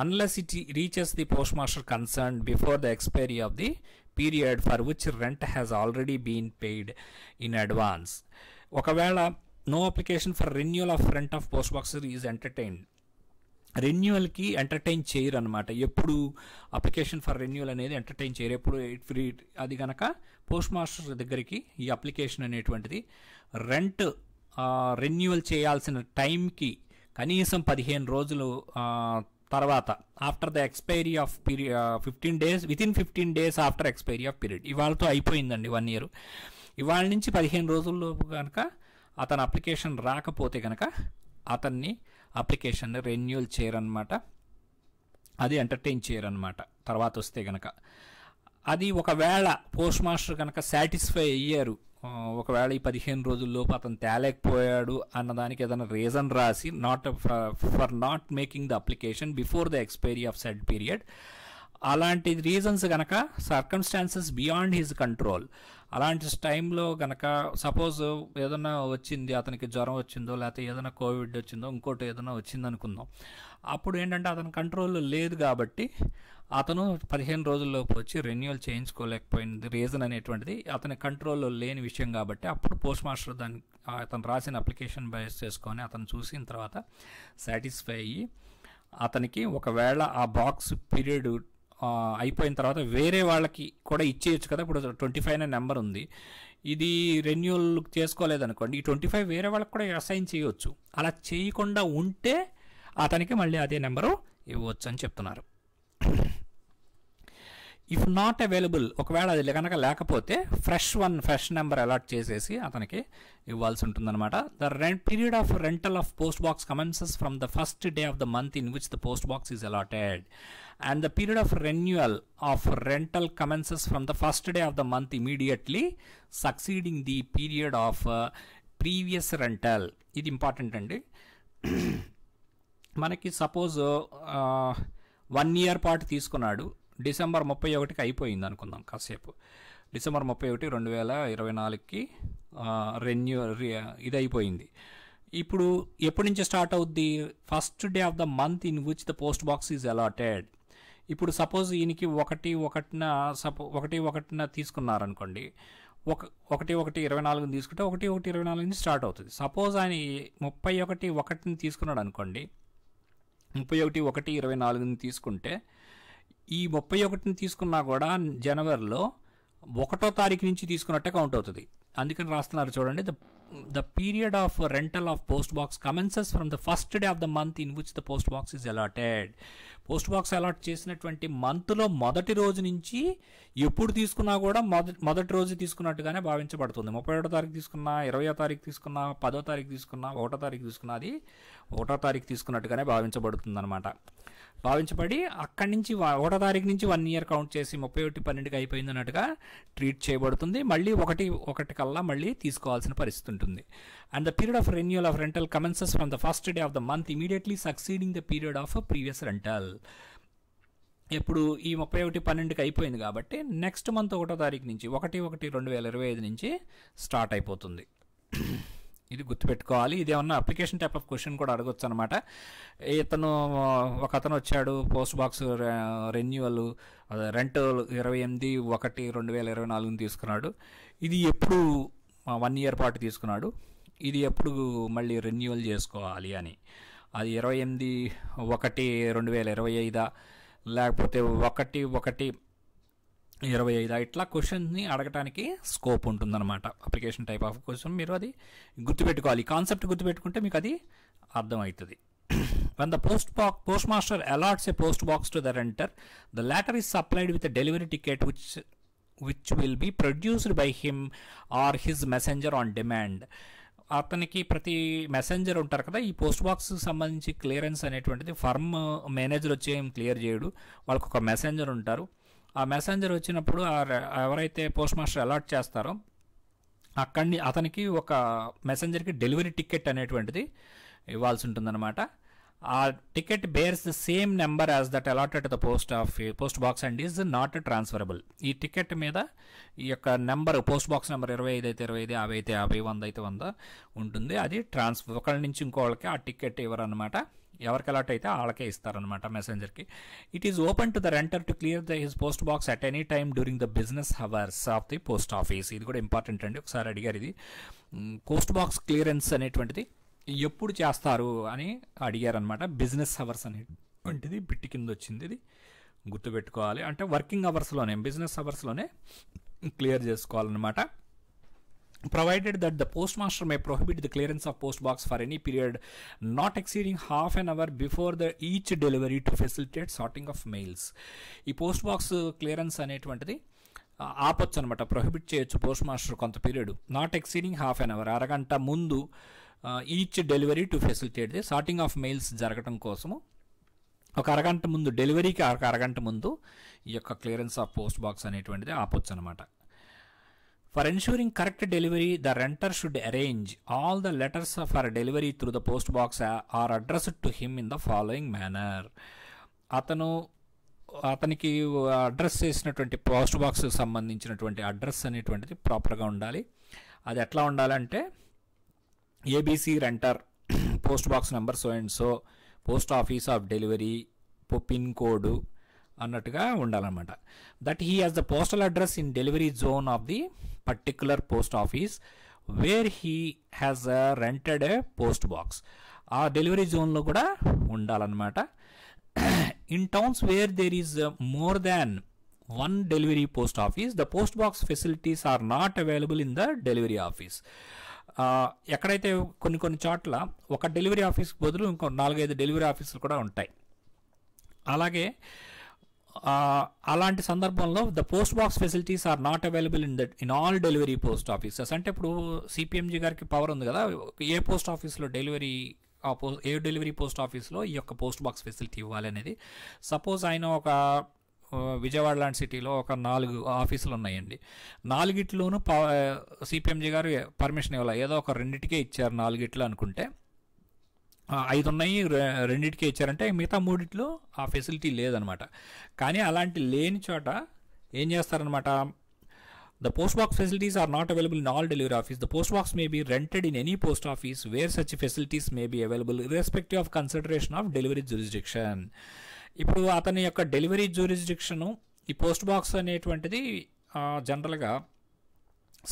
unless it reaches the postmaster concerned before the expiry of the period for which rent has already been paid in advance. ఒకవేళ no application for renewal of rent of post box is entertained, రెన్యువల్కి entertain చేయరు అనమాట. ఎప్పుడు application for renewal అనేది entertain చేయరు, ఎప్పుడు అది కనుక పోస్ట్ మాస్టర్ దగ్గరికి ఈ అప్లికేషన్ అనేటువంటిది రెంట్ రెన్యువల్ చేయాల్సిన టైంకి కనీసం 15 రోజులు తర్వాత, after the expiry of period 15 days, within 15 days after expiry of period. ఇవాళతో అయిపోయిందండి 1 year. ఇవాళ నుంచి 15 రోజుల్లోపు కనుక అతను అప్లికేషన్ రాకపోతే కనుక అతన్ని అప్లికేషన్ రెన్యూల్ చేయరనమాట, అది ఎంటర్టైన్ చేయరనమాట తర్వాత వస్తే కనుక. అది ఒకవేళ పోస్ట్ మాస్టర్ కనుక సాటిస్ఫై అయ్యారు, ఒకవేళ ఈ 15 రోజుల్లోపు అతను తేలేకపోయాడు అన్నదానికి ఏదైనా రీజన్ రాసి for not making the application before the expiry of said period, అలాంటి రీజన్స్ కనుక సర్కమ్స్టాన్సెస్ బియాండ్ హిజ్ కంట్రోల్, అలాంటి టైంలో కనుక సపోజ్ ఏదైనా వచ్చింది, అతనికి జ్వరం వచ్చిందో లేకపోతే ఏదైనా కోవిడ్ వచ్చిందో ఇంకోటి ఏదైనా వచ్చింది అనుకుందాం, అప్పుడు ఏంటంటే అతని కంట్రోల్లో లేదు కాబట్టి అతను 15 రోజుల్లోపు వచ్చి రెన్యూవల్ చేయించుకోలేకపోయింది. రీజన్ అనేటువంటిది అతని కంట్రోల్లో లేని విషయం కాబట్టి అప్పుడు పోస్ట్ మాస్టర్ దాన్ని అతను రాసిన అప్లికేషన్ బేస్ చేసుకొని అతను చూసిన తర్వాత సాటిస్ఫై అయ్యి అతనికి ఒకవేళ ఆ బాక్స్ పీరియడ్ అయిపోయిన తర్వాత వేరే వాళ్ళకి కూడా ఇచ్చేయచ్చు కదా. ఇప్పుడు 25 అనే నెంబర్ ఉంది, ఇది రెన్యూవల్ చేసుకోలేదనుకోండి, ఈ 25 వేరే వాళ్ళకి కూడా అసైన్ చేయవచ్చు. అలా చేయకుండా ఉంటే అతనికి మళ్ళీ అదే నెంబరు ఇవ్వచ్చు అని చెప్తున్నారు. ఇఫ్ నాట్ అవైలబుల్, ఒకవేళ అది కనుక లేకపోతే ఫ్రెష్ నెంబర్ అలాట్ చేసేసి అతనికి ఇవ్వాల్సి ఉంటుందన్నమాట. The period of rental of post box commences from the first day of the month in which the post box is allotted and the period of renewal of rental commences from the first day of the month immediately succeeding the period of previous rental. ఇది important అండి. మనకి suppose 1 year పాటు తీసుకున్నాడు, December 31కి అయిపోయింది అనుకుందాం కాసేపు, December 31, 2024కి ఇది అయిపోయింది. ఇప్పుడు ఎప్పటి నుంచి స్టార్ట్ అవుద్ది? First day of the month in which the post box is allotted. ఇప్పుడు సపోజ్ ఈయనకి 1/1 తీసుకున్నారనుకోండి, 1/1/24 తీసుకుంటే 1/1/24 నుంచి స్టార్ట్ అవుతుంది. సపోజ్ ఆయన 31/1 తీసుకున్నాడు అనుకోండి, 31/1/24 తీసుకుంటే ఈ 31 తీసుకున్నా కూడా జనవరిలో 1వ తారీఖు నుంచి తీసుకున్నట్టే కౌంట్ అవుతుంది. అందుకని రాస్తున్నారు చూడండి, the period of rental of post box commences from the first day of the month in which the post box is allotted. Post box allot చేసినటువంటి మంత్లో మొదటి రోజు నుంచి ఎప్పుడు తీసుకున్నా కూడా మొదటి రోజు తీసుకున్నట్టుగానే భావించబడుతుంది. 31వ తారీఖు తీసుకున్నా, 20వ తారీఖు తీసుకున్నా, 10వ తారీఖు తీసుకున్నా, 1వ తారీఖు తీసుకున్నా, అది 1వ తారీఖు తీసుకున్నట్టుగానే భావించబడుతుంది అనమాట. భావించబడి అక్కడి నుంచి 1వ తారీఖు నుంచి 1 year కౌంట్ చేసి 31/12కి అయిపోయింది అన్నట్టుగా ట్రీట్ చేయబడుతుంది. మళ్ళీ 1/1 కల్లా మళ్ళీ తీసుకోవాల్సిన పరిస్థితి ఉంటుంది. And the period of renewal of rental commences from the first day of the month immediately succeeding the period of previous rental. ఇప్పుడు ఈ 31/12కి అయిపోయింది కాబట్టి నెక్స్ట్ మంత్ 1వ తారీఖు నుంచి 1/1/2025 నుంచి స్టార్ట్ అయిపోతుంది. ఇది గుర్తుపెట్టుకోవాలి. ఇది ఏమన్నా అప్లికేషన్ టైప్ ఆఫ్ క్వశ్చన్ కూడా అడగొచ్చు అనమాట. ఒక అతను వచ్చాడు, పోస్ట్ బాక్స్ రెన్యూవల్ రెంట్ 28/1/2024 తీసుకున్నాడు, ఇది ఎప్పుడు 1 year పాటు తీసుకున్నాడు, ఇది ఎప్పుడు మళ్ళీ రెన్యూవల్ చేసుకోవాలి అని. అది 28/1/2025 లేకపోతే 1/1/25 ఇట్లా క్వశ్చన్ని అడగటానికి స్కోప్ ఉంటుందన్నమాట. అప్లికేషన్ టైప్ ఆఫ్ క్వశ్చన్ మీరు అది గుర్తుపెట్టుకోవాలి. కాన్సెప్ట్ గుర్తుపెట్టుకుంటే మీకు అది అర్థమవుతుంది. When the postmaster allots a post box to the renter, the latter is supplied with a delivery ticket which will be produced by him or his messenger on demand. అతనికి ప్రతి messenger ఉంటారు కదా, ఈ post box సంబంధించి clearance అనేటువంటిది firm manager వచ్చి ఏం clear చేయడు, వాళ్ళకు ఒక మెసెంజర్ ఉంటారు. ఆ మెసెంజర్ వచ్చినప్పుడు ఎవరైతే పోస్ట్ మాస్టర్ అలాట్ చేస్తారో అతనికి ఒక మెసెంజర్కి డెలివరీ టికెట్ అనేటువంటిది ఇవ్వాల్సి ఉంటుందన్నమాట. ఆ ticket bears the same number as that allotted the post box and is not transferable. ఈ టికెట్ మీద ఈ యొక్క నెంబర్, పోస్ట్ బాక్స్ నెంబర్ 25 అయితే 25, 50 అయితే 50, 100 అయితే 100 ఉంటుంది. అది ఒకళ్ళ నుంచి ఇంకోళ్ళకి ఆ టికెట్ ఇవ్వరనమాట. ఎవరికి అలాట్ అయితే వాళ్ళకే ఇస్తారనమాట మెసెంజర్కి. It is open to the renter to clear his post box at any time during the business hours of the post office. ఇది కూడా ఇంపార్టెంట్ అండి, ఒకసారి అడిగారు ఇది. పోస్ట్ బాక్స్ క్లియరెన్స్ అనేటువంటిది ఎప్పుడు చేస్తారు అని అడిగారనమాట. బిజినెస్ అవర్స్ అనేటువంటిది బిట్ కింద వచ్చింది, ఇది గుర్తుపెట్టుకోవాలి. అంటే వర్కింగ్ అవర్స్లోనే, బిజినెస్ అవర్స్లోనే క్లియర్ చేసుకోవాలన్నమాట. Provided that the postmaster may prohibit the clearance of post box for any period not exceeding half an hour before each delivery to facilitate sorting of mails. ఈ post box clearance అనేటువంటిది ఆపొచ్చు అనమాట, prohibit చేయొచ్చు post master కొంత period, not exceeding half an hour, అరగంట ముందు each delivery to facilitate the sorting of mails జరగడం కోసము ఒక అరగంట ముందు, డెలివరీకి ఒక అరగంట ముందు ఈ యొక్క క్లియరెన్స్ ఆఫ్ పోస్ట్ బాక్స్ అనేటువంటిది ఆపొచ్చు అనమాట. For ensuring correct delivery the renter should arrange all the letters for delivery through the post box are addressed to him in the following manner. అతనికి అడ్రస్ చేసినటువంటి పోస్ట్ బాక్స్ సంబంధించినటువంటి address అనేటువంటిది ప్రాపర్గా ఉండాలి. అది ఎట్లా ఉండాలంటే ABC renter, post box number so and so, post office of delivery, pin code అన్నట్టుగా ఉండాలన్నమాట. That he has the postal address in delivery zone of the particular post office where he has rented A post box. ఆ delivery జోన్లో కూడా ఉండాలన్నమాట. In towns where there is more than one delivery post office, the post box facilities are not available in the delivery office. ఎక్కడైతే కొన్ని చోట్ల ఒక delivery ఆఫీస్కి బదులు ఇంకో 4-5 డెలివరీ ఆఫీసులు కూడా ఉంటాయి. అలాగే అలాంటి సందర్భంలో the post box facilities are not available in all delivery post offices. అంటే ఇప్పుడు సిపిఎంజీ గారికి పవర్ ఉంది కదా, ఏ పోస్ట్ ఆఫీస్లో డెలివరీ, ఏ డెలివరీ పోస్ట్ ఆఫీస్లో ఈ యొక్క పోస్ట్ బాక్స్ ఫెసిలిటీ ఇవ్వాలి అనేది. సపోజ్ ఆయన ఒక విజయవాడ లాంటి సిటీలో ఒక 4 ఆఫీసులు ఉన్నాయండి, 4గిట్లోనూ సిపిఎంజీ గారు పర్మిషన్ ఇవ్వాలి, ఏదో ఒక 2కే ఇచ్చారు 4గిట్లు అనుకుంటే, 5 ఉన్నాయి 2కే ఇచ్చారంటే మిగతా 3ట్లో ఆ ఫెసిలిటీ లేదనమాట. కానీ అలాంటి లేని చోట ఏం చేస్తారనమాట, the post box facilities are not available in all delivery office. The post box may be rented in any post office where such facilities may be available irrespective of consideration of delivery jurisdiction. ఇప్పుడు అతని యొక్క delivery జ్యూరిస్డిక్షను ఈ post box అనేటువంటిది జనరల్గా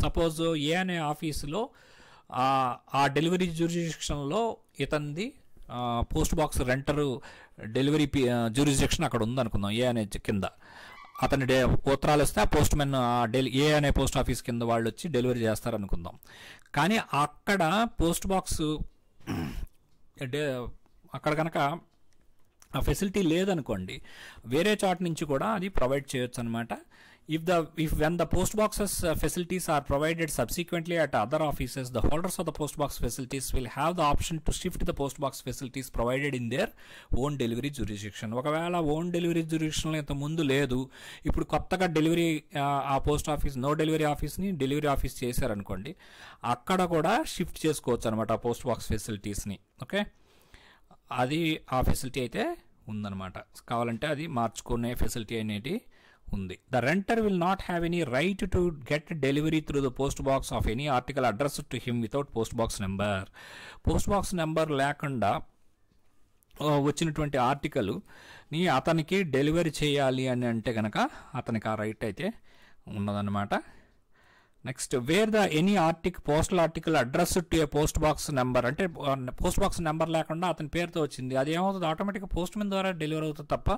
suppose ఏ అనే ఆఫీసులో ఆ delivery జ్యూరిస్డిక్షన్లో ఇతనిది post box renter delivery jurisdiction అక్కడ ఉందనుకుందాం, ఏ అనే కింద అతని ఉత్తరాలు వస్తే ఆ పోస్ట్ మెన్ ఏ అనే పోస్ట్ ఆఫీస్ కింద వాళ్ళు వచ్చి డెలివరీ చేస్తారనుకుందాం. కానీ అక్కడ పోస్ట్ బాక్స్ అక్కడ కనుక ఆ ఫెసిలిటీ లేదనుకోండి, వేరే చోట నుంచి కూడా అది ప్రొవైడ్ చేయొచ్చు అనమాట. when the post boxes facilities are provided subsequently at other offices, the holders of the post box facilities will have the option to shift the post box facilities provided in their own delivery jurisdiction. ఒకవేళ own delivery జ్యూరిడిక్షన్లో ఇంత ముందు లేదు, ఇప్పుడు కొత్తగా delivery ఆ post office no delivery ఆఫీస్ని delivery office చేశారనుకోండి, అక్కడ కూడా షిఫ్ట్ చేసుకోవచ్చు అనమాట ఆ పోస్ట్ బాక్స్ ఫెసిలిటీస్ని. ఓకే, అది ఆ ఫెసిలిటీ అయితే ఉందన్నమాట. కావాలంటే అది మార్చుకునే ఫెసిలిటీ అనేది ఉంది. The renter will not have any right to get delivery through the post box of any article address to him without post box number. Post box number లేకుండా వచ్చినటువంటి ఆర్టికల్ని అతనికి డెలివరీ చేయాలి అని అంటే కనుక అతనికి ఆ రైట్ అయితే ఉన్నదన్నమాట. Next, where the any postal article address to a post box number, అంటే పోస్ట్ బాక్స్ నెంబర్ లేకుండా అతని పేరుతో వచ్చింది, అది ఏమవుతుంది, ఆటోమేటిక్గా పోస్ట్ మెన్ ద్వారా డెలివరీ అవుతుంది తప్ప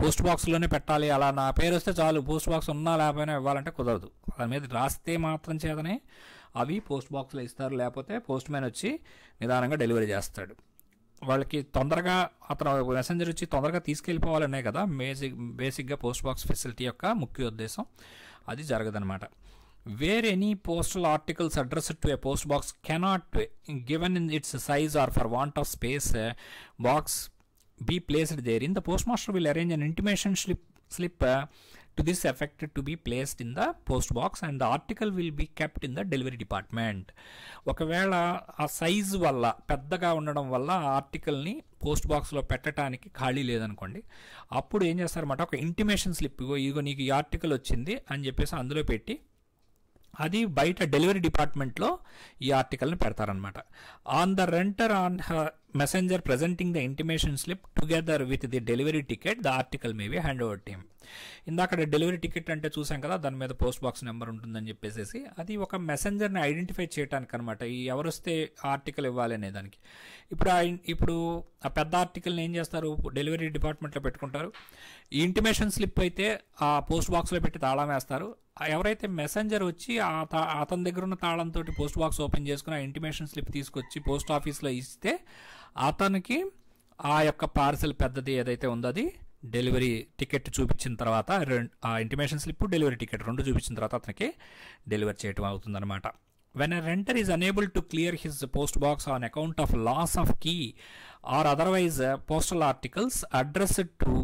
పోస్ట్ బాక్స్లోనే పెట్టాలి, అలా నా పేరు వస్తే చాలు పోస్ట్ బాక్స్ ఉన్నా లేకపోయినా ఇవ్వాలంటే కుదరదు. దాని మీద రాస్తే మాత్రం చేతనే అవి పోస్ట్ బాక్స్లో ఇస్తారు, లేకపోతే పోస్ట్ మ్యాన్ వచ్చి నిదానంగా డెలివరీ చేస్తాడు. వాళ్ళకి తొందరగా అతను మెసెంజర్ వచ్చి తొందరగా తీసుకెళ్ళిపోవాలనే కదా బేసిక్గా పోస్ట్ బాక్స్ ఫెసిలిటీ యొక్క ముఖ్య ఉద్దేశం. అది జరగదనమాట. Where any postal articles addressed to a post box cannot, given in its size or for want of space, box be placed therein, the postmaster will arrange an intimation slip to this effect to be placed in the post box and the article will be kept in the delivery department. ఒకవేళ ఆ size వల్ల పెద్దగా ఉండడం వల్ల ఆ ఆర్టికల్ని post బాక్స్లో పెట్టడానికి ఖాళీ లేదనుకోండి, అప్పుడు ఏం చేస్తారన్నమాట, ఒక ఇంటిమేషన్ స్లిప్, ఇగో నీకు ఈ ఆర్టికల్ వచ్చింది అని చెప్పేసి అందులో పెట్టి అది బయట డెలివరీ డిపార్ట్మెంట్లో ఈ ఆర్టికల్ని పెడతారనమాట. On the renter on messenger presenting the intimation slip together with the delivery ticket the article may be hand over to him. ఇందాక డెలివరీ టికెట్ అంటే చూసాం కదా, దాని మీద పోస్ట్ బాక్స్ నెంబర్ ఉంటుందని చెప్పేసి అది ఒక మెసెంజర్ని ఐడెంటిఫై చేయడానికి అనమాట, ఈ ఎవరు వస్తే ఆర్టికల్ ఇవ్వాలి అనే దానికి. ఇప్పుడు ఆ పెద్ద ఆర్టికల్ని ఏం చేస్తారు, డెలివరీ డిపార్ట్మెంట్లో పెట్టుకుంటారు. ఈ ఇంటిమేషన్ స్లిప్ అయితే ఆ పోస్ట్ బాక్స్లో పెట్టి తాళం వేస్తారు. ఎవరైతే మెసెంజర్ వచ్చి అతని దగ్గర ఉన్న తాళంతో పోస్ట్ బాక్స్ ఓపెన్ చేసుకుని ఆ ఇంటిమేషన్ స్లిప్ తీసుకొచ్చి పోస్ట్ ఆఫీస్లో ఇస్తే అతనికి ఆ యొక్క పార్సెల్ పెద్దది ఏదైతే ఉందో అది డెలివరీ టికెట్ చూపించిన తర్వాత ఆ ఇంటిమేషన్ స్లిప్ డెలివరీ టికెట్ రెండు చూపించిన తర్వాత అతనికి డెలివరీ చేయటం అవుతుందన్నమాట. When a renter is unable to clear his post box on account of loss of key or otherwise postal articles addressed to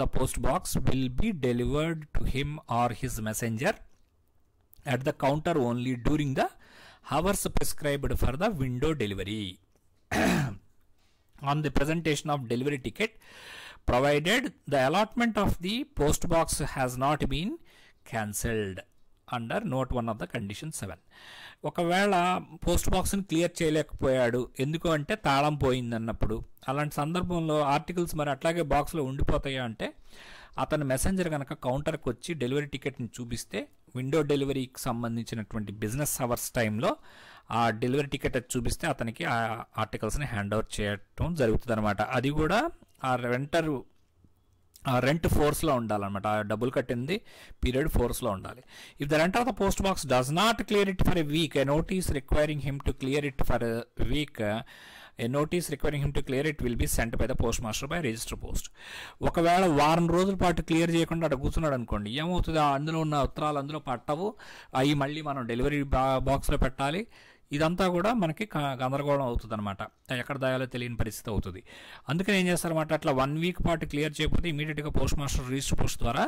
the post box will be delivered to him or his messenger at the counter only during the hours prescribed for the window delivery on the presentation of delivery ticket, provided the allotment of the post box has not been cancelled under note 1 of the condition 7. ఒకవేళ post బాక్స్ని clear చేయలేకపోయాడు, ఎందుకు అంటే తాళం పోయిందన్నప్పుడు, అలాంటి సందర్భంలో articles మరి అట్లాగే బాక్స్లో ఉండిపోతాయా అంటే అతను మెసెంజర్ కనుక కౌంటర్కి వచ్చి డెలివరీ టికెట్ని చూపిస్తే విండో డెలివరీకి సంబంధించినటువంటి బిజినెస్ అవర్స్ టైంలో ఆ డెలివరీ టికెట్ చూపిస్తే అతనికి ఆ ఆర్టికల్స్ని హ్యాండ్ ఓవర్ చేయటం జరుగుతుంది అనమాట. అది కూడా ఆ రెంట్ ఫోర్స్లో ఉండాలన్నమాట. ఆ డబ్బులు కట్టింది పీరియడ్ ఫోర్స్లో ఉండాలి. If the renter of the post box does not clear it for a week, a notice requiring him to clear it for a week, A notice requiring him to clear it will be sent by the post master by register post. ఒకవేళ వారం రోజుల పాటు clear చేయకుండా అక్కడ కూర్చున్నాడు అనుకోండి, ఏమవుతుంది, అందులో ఉన్న ఉత్తరాలు అందులో పట్టవు, అవి మళ్ళీ మనం డెలివరీ బాక్స్లో పెట్టాలి. ఇదంతా కూడా మనకి గందరగోళం అవుతుంది అనమాట, ఎక్కడ దాయాలో తెలియని పరిస్థితి అవుతుంది. అందుకని ఏం చేస్తారన్నమాట, అట్లా 1 వీక్ పాటు క్లియర్ చేయకపోతే ఇమీడియట్గా పోస్ట్ మాస్టర్ రిజిస్టర్ పోస్ట్ ద్వారా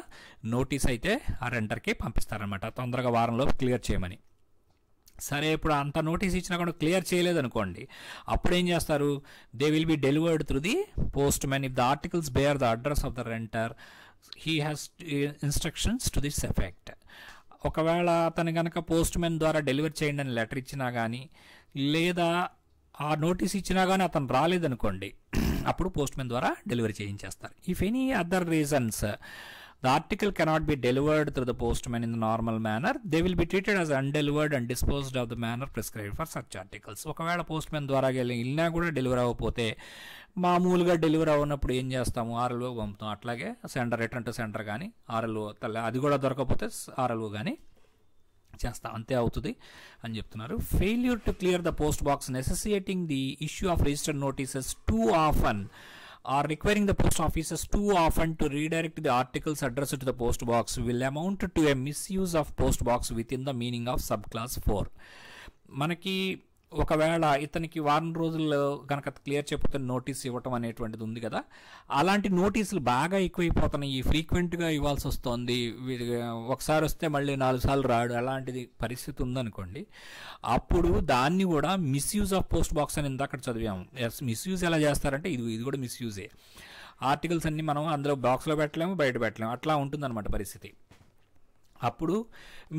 నోటీస్ అయితే ఆ రెంటర్కి పంపిస్తారనమాట, తొందరగా వారంలో క్లియర్ చేయమని. సరే, ఇప్పుడు అంత నోటీస్ ఇచ్చినా కూడా క్లియర్ చేయలేదు అనుకోండి, అప్పుడు ఏం చేస్తారు, they will be delivered through the postman if the articles bear the address of the renter he has instructions to this effect. ఒకవేళ అతను కనుక పోస్ట్ మ్యాన్ ద్వారా డెలివరీ చేయండి అని లెటర్ ఇచ్చినా కానీ లేదా ఆ నోటీస్ ఇచ్చినా కానీ అతను రాలేదనుకోండి, అప్పుడు పోస్ట్ మ్యాన్ ద్వారా డెలివరీ చేయించేస్తారు. If any other reasons the article cannot be delivered through the postman in the normal manner, they will be treated as undelivered and disposed of the manner prescribed for such articles. ఒకవేళ post man ద్వారా వెళ్ళినా కూడా delivery అవ్వకపోతే మామూలుగా delivery అవ్వనప్పుడు ఏం చేస్తాము, ఆర్ఎల్ఓ పంపుతాం. అట్లాగే centre return to centre కానీ ఆర్ఎల్ఓ అది కూడా దొరకకపోతే ఆర్ఎల్ఓ కానీ చేస్తా, అంతే అవుతుంది అని చెప్తున్నారు. Failure to clear the post box necessitating the issue of registered notices too often or requiring the post offices too often to redirect the articles addressed to the post box will amount to a misuse of post box within the meaning of subclass 4. మనకి ఒకవేళ ఇతనికి వారం రోజుల్లో కనుక clear చేయకపోతే notice ఇవ్వటం అనేటువంటిది ఉంది కదా, అలాంటి నోటీసులు బాగా ఎక్కువైపోతున్నాయి, ఫ్రీక్వెంట్గా ఇవ్వాల్సి వస్తుంది, ఒకసారి వస్తే మళ్ళీ 4 సార్లు రాడు, అలాంటిది పరిస్థితి ఉందనుకోండి, అప్పుడు దాన్ని కూడా మిస్యూజ్ ఆఫ్ పోస్ట్ బాక్స్ అని ఇందాక చదివాము. మిస్యూజ్ ఎలా చేస్తారంటే ఇది కూడా మిస్యూజే. ఆర్టికల్స్ అన్ని మనం అందులో బాక్స్లో పెట్టలేము, బయట పెట్టలేము, అట్లా ఉంటుందన్నమాట పరిస్థితి. అప్పుడు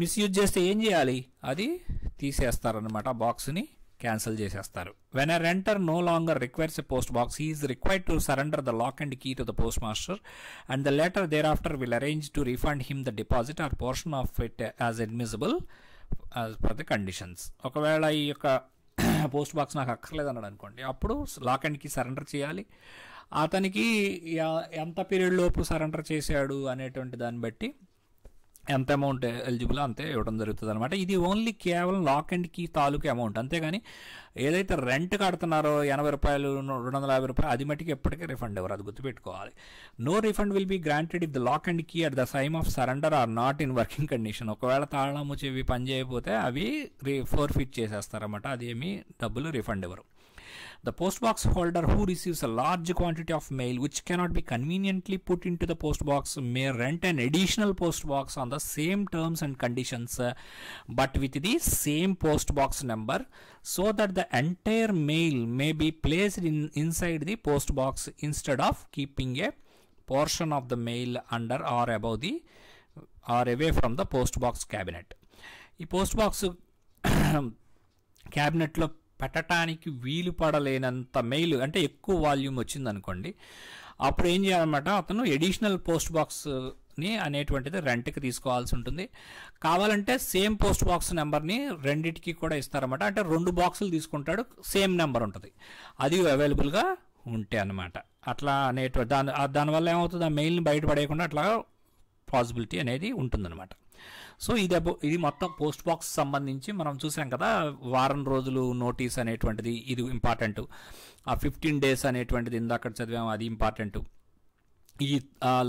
మిస్యూజ్ చేస్తే ఏం చేయాలి, అది తీసేస్తారనమాట, ఆ బాక్స్ని క్యాన్సిల్ చేసేస్తారు. When a renter no longer requires a post box, he is required to surrender the lock and key to the post master and the letter thereafter will arrange to refund him the deposit or portion of it as admissible as per the conditions. ఒకవేళ ఈ యొక్క post box నాకు అక్కర్లేదు అన్నాడు అనుకోండి, అప్పుడు lock and key surrender చేయాలి. అతనికి ఎంత పీరియడ్ లోపు సరెండర్ చేశాడు అనేటువంటి దాన్ని బట్టి ఎంత అమౌంట్ ఎలిజిబుల్ అంతే ఇవ్వడం జరుగుతుంది అనమాట. ఇది ఓన్లీ కేవలం లాక్ అండ్ కీ తాలూకు అమౌంట్, అంతేగాని ఏదైతే రెంట్ కడుతున్నారో 80 రూపాయలు 250 రూపాయలు అది మట్టికి ఎప్పటికీ రిఫండ్ ఎవరు, అది గుర్తుపెట్టుకోవాలి. No refund will be granted if the lock and key at the time of surrender are not in working condition. ఒకవేళ తాళము చెవి పని చేయకపోతే అవి ఫోర్ఫిట్ చేసేస్తారన్నమాట, అది ఏమి డబ్బులు రిఫండ్ ఎవరు. The post box holder who receives a large quantity of mail which cannot be conveniently put into the post box may rent an additional post box on the same terms and conditions but with the same post box number so that the entire mail may be placed inside the post box instead of keeping a portion of the mail under or above the or away from the post box cabinet. ఈ post box క్యాబినెట్లో పెట్టడానికి వీలు పడలేనంత mail అంటే ఎక్కువ volume వచ్చిందనుకోండి, అప్పుడు ఏం చేయాలన్నమాట, అతను ఎడిషనల్ పోస్ట్ బాక్స్ని అనేటువంటిది రెంట్కి తీసుకోవాల్సి ఉంటుంది. కావాలంటే సేమ్ పోస్ట్ బాక్స్ నెంబర్ని రెండింటికి కూడా ఇస్తారన్నమాట, అంటే 2 బాక్సులు తీసుకుంటాడు, సేమ్ నెంబర్ ఉంటుంది, అది అవైలబుల్గా ఉంటే అన్నమాట. అట్లా అనేటువంటి దానివల్ల ఏమవుతుంది, ఆ మెయిల్ని బయటపడేయకుండా అట్లా పాసిబిలిటీ అనేది ఉంటుందన్నమాట. సో ఇది మొత్తం పోస్ట్ బాక్స్ సంబంధించి మనం చూసాం కదా, వారం రోజులు నోటీస్ అనేటువంటిది ఇది ఇంపార్టెంట్, ఆ 15 days అనేటువంటిది ఇందాక చదివాము అది ఇంపార్టెంట్. ఈ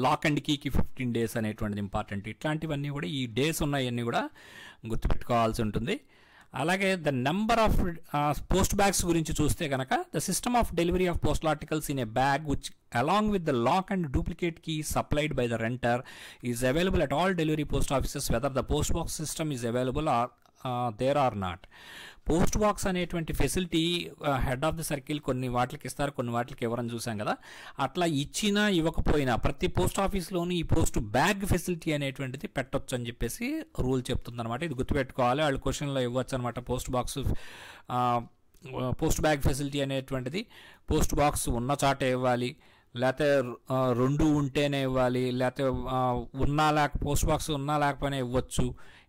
లాక్ అండ్ కీకి 15 days అనేటువంటిది ఇంపార్టెంట్. ఇట్లాంటివన్నీ కూడా ఈ డేస్ ఉన్నాయన్నీ కూడా గుర్తుపెట్టుకోవాల్సి ఉంటుంది. అలాగే the number of post bags గురించి చూస్తే కనుక the system of delivery of postal articles in a bag which along with the lock and duplicate key supplied by the renter is available at all delivery post offices whether the post box system is available or there or not. Post box అనేటువంటి facility head of the circle కొన్ని వాటికి ఇస్తారు, కొన్ని వాటికి ఎవరని చూసాం కదా. అట్లా ఇచ్చినా ఇవ్వకపోయినా ప్రతి పోస్ట్ ఆఫీస్లోని ఈ పోస్ట్ బ్యాగ్ ఫెసిలిటీ అనేటువంటిది పెట్టొచ్చు అని చెప్పేసి రూల్ చెప్తుంది అనమాట. ఇది గుర్తుపెట్టుకోవాలి. వాళ్ళు క్వశ్చన్లో ఇవ్వచ్చు అనమాట. పోస్ట్ బ్యాగ్ ఫెసిలిటీ అనేటువంటిది పోస్ట్ బాక్స్ ఉన్న చాట ఇవ్వాలి, లేకపోతే 2 ఉంటేనే ఇవ్వాలి, లేకపోతే పోస్ట్ బాక్స్ ఉన్నా లేకపోయినా ఇవ్వచ్చు.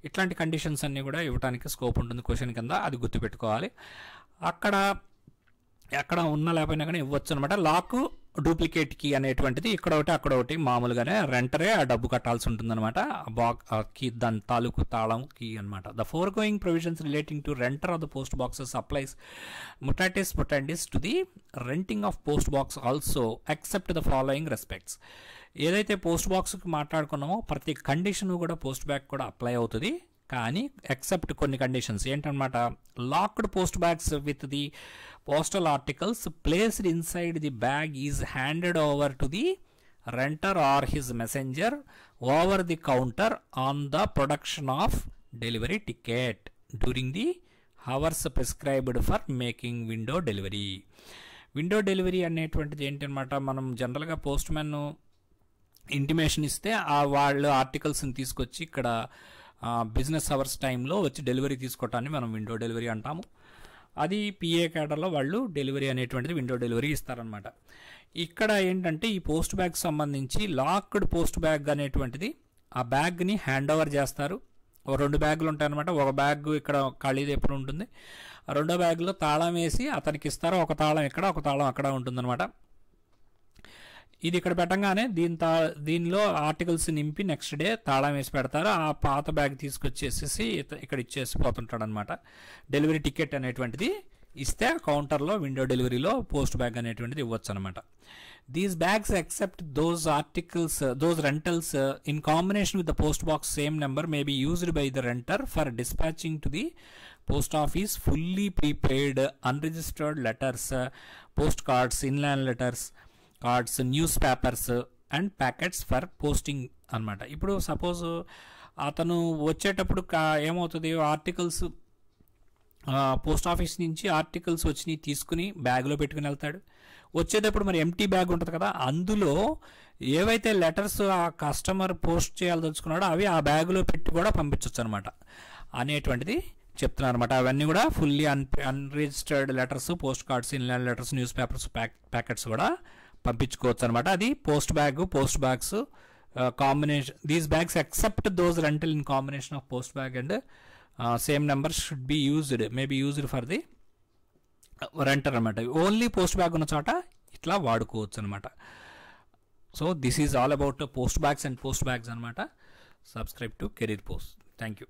ఇట్లాంటి కండిషన్స్ అన్నీ కూడా ఇవ్వడానికి స్కోప్ ఉంటుంది క్వశ్చన్ కింద. అది గుర్తుపెట్టుకోవాలి. అక్కడ ఉన్నా లేకపోయినా కానీ ఇవ్వచ్చు అనమాట. లాక్ డూప్లికేట్ కీ అనేటువంటిది ఇక్కడ ఒకటి అక్కడ ఒకటి, మామూలుగానే రెంటరే ఆ డబ్బు కట్టాల్సి ఉంటుంది అనమాట. కీ దాని తాలూకు తాళం కీ అనమాట. The foregoing provisions relating to renter of the post boxes applies mutatis mutandis to the renting of post box also except the following respects. ఏదైతే పోస్ట్ బాక్స్కి మాట్లాడుకున్నామో ప్రతి కండిషన్ కూడా పోస్ట్ బ్యాగ్ కూడా అప్లై అవుతుంది. కానీ except కొన్ని conditions ఏంటన్నమాట. Locked post bags with the postal articles placed inside the bag is handed over to the renter or his messenger over the counter on the production of delivery ticket during the hours prescribed for making window delivery. Window delivery అనేటువంటిది ఏంటన్నమాట, మనం జనరల్గా post man intimation ఇస్తే వాళ్ళు ఆర్టికల్స్ని తీసుకొచ్చి ఇక్కడ business hours టైంలో వచ్చి డెలివరీ తీసుకోవటాన్ని మనం విండో డెలివరీ అంటాము. అది పిఏ క్యాడర్లో వాళ్ళు డెలివరీ అనేటువంటిది విండో డెలివరీ ఇస్తారనమాట. ఇక్కడ ఏంటంటే ఈ పోస్ట్ బ్యాగ్ సంబంధించి లాక్డ్ పోస్ట్ బ్యాగ్ అనేటువంటిది ఆ బ్యాగ్ని హ్యాండ్ ఓవర్ చేస్తారు. 2 బ్యాగులు ఉంటాయన్నమాట. ఒక బ్యాగ్ ఇక్కడ ఖాళీది ఎప్పుడు ఉంటుంది, రెండో బ్యాగ్లో తాళం వేసి అతనికి ఇస్తారు. ఒక తాళం ఇక్కడ, ఒక తాళం అక్కడ ఉంటుందన్నమాట. ఇది ఇక్కడ పెట్టంగానే దీనిలో ఆర్టికల్స్ నింపి నెక్స్ట్ డే తాళం వేసి పెడతారు. ఆ పాత బ్యాగ్ తీసుకొచ్చేసేసి ఇక్కడ ఇచ్చేసి పోతుంటాడు అనమాట. డెలివరీ టికెట్ అనేటువంటిది ఇస్తే కౌంటర్లో విండో డెలివరీలో పోస్ట్ బ్యాగ్ అనేటువంటిది ఇవ్వచ్చు అనమాట. These bags except those rentals in combination with the post box same number may be used by the renter for dispatching to the post office fully prepaid unregistered letters, postcards, inland letters, cards, news papers and packets for posting అనమాట. ఇప్పుడు suppose అతను వచ్చేటప్పుడు ఏమవుతుంది, articles post office నుంచి articles వచ్చినాయి తీసుకుని బ్యాగ్లో పెట్టుకుని వెళ్తాడు. వచ్చేటప్పుడు మరి ఎంటీ బ్యాగ్ ఉంటుంది కదా, అందులో ఏవైతే లెటర్స్ ఆ కస్టమర్ పోస్ట్ చేయాలదలుచుకున్నాడో అవి ఆ బ్యాగ్లో పెట్టి కూడా పంపించవచ్చు అనమాట అనేటువంటిది చెప్తున్నారు అనమాట. అవన్నీ కూడా fully unregistered letters, post cards, inland letters, news papers, packets కూడా పంపించుకోవచ్చు అనమాట. అది post bags combination. These bags except those rental in combination of post bag and same number should be used for the renter అనమాట. Only post bag ఉన్న చోట ఇట్లా వాడుకోవచ్చు అనమాట. So this is all about post bags and post bags అనమాట. Subscribe to Career Post. Thank you.